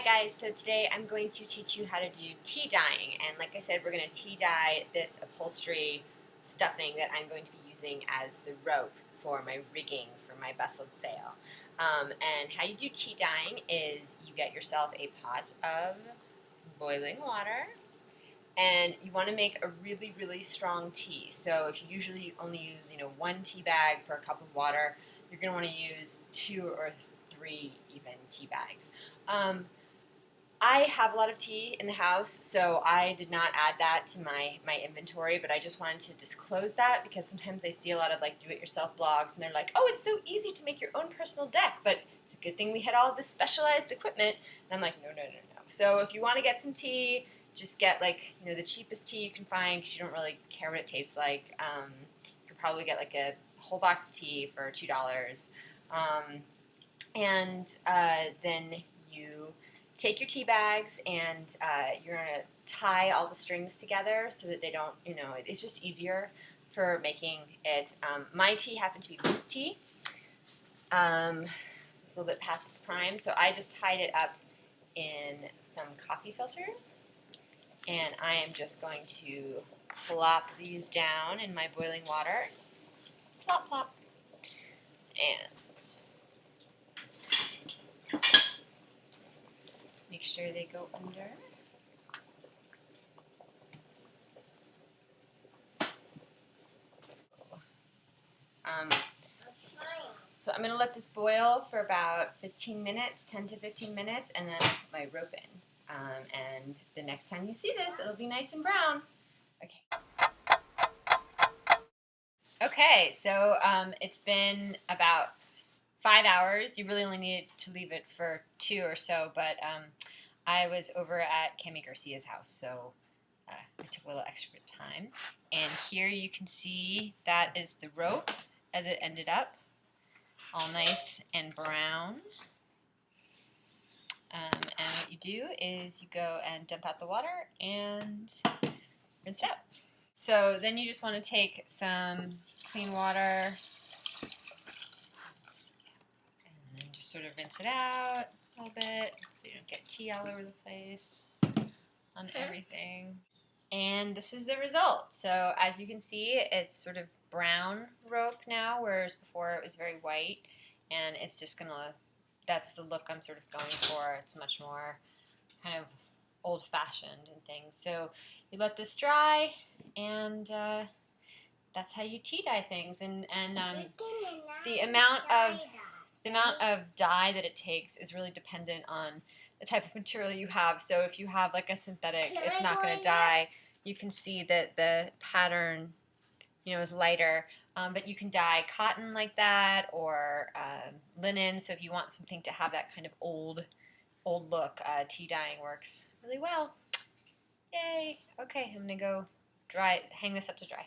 guys, so today I'm going to teach you how to do tea dyeing, and like I said, we're going to tea dye this upholstery stuffing that I'm going to be using as the rope for my rigging for my bustled sail. And how you do tea dyeing is you get yourself a pot of boiling water, and you want to make a really, really strong tea. So if you usually only use, one tea bag for a cup of water, you're going to want to use 2 or 3 even tea bags. I have a lot of tea in the house, so I did not add that to my inventory, but I just wanted to disclose that because sometimes I see a lot of do-it-yourself blogs and they're like, oh, it's so easy to make your own personal deck, but it's a good thing we had all this specialized equipment. And I'm like, no. So if you want to get some tea, just get the cheapest tea you can find because you don't really care what it tastes like. You could probably get a whole box of tea for $2. Then you take your tea bags and you're going to tie all the strings together so that they don't, it's just easier for making it. My tea happened to be loose tea. It's a little bit past its prime, so I just tied it up in some coffee filters. And I am just going to plop these down in my boiling water. Plop, plop. And make sure they go under. So I'm going to let this boil for about 15 minutes, 10 to 15 minutes, and then I'll put my rope in. And the next time you see this, it'll be nice and brown. Okay, so it's been about 5 hours. You really only needed to leave it for 2 or so, but I was over at Cami Garcia's house, so it took a little extra time. And here you can see that is the rope as it ended up, all nice and brown. And what you do is you go and dump out the water and rinse it out. So then you just want to take some clean water and then just sort of rinse it out a little bit so you don't get tea all over the place on everything. And this is the result. So as you can see, it's sort of brown rope now, whereas before it was very white. And it's just that's the look I'm sort of going for. It's much more kind of old-fashioned and things. So you let this dry, and that's how you tea dye things. And the amount of dye that it takes is really dependent on the type of material you have. So if you have a synthetic, it's not going to dye. You can see that the pattern, is lighter. But you can dye cotton like that or linen. So if you want something to have that kind of old look, tea dyeing works really well. Yay! Okay, I'm going to go hang this up to dry.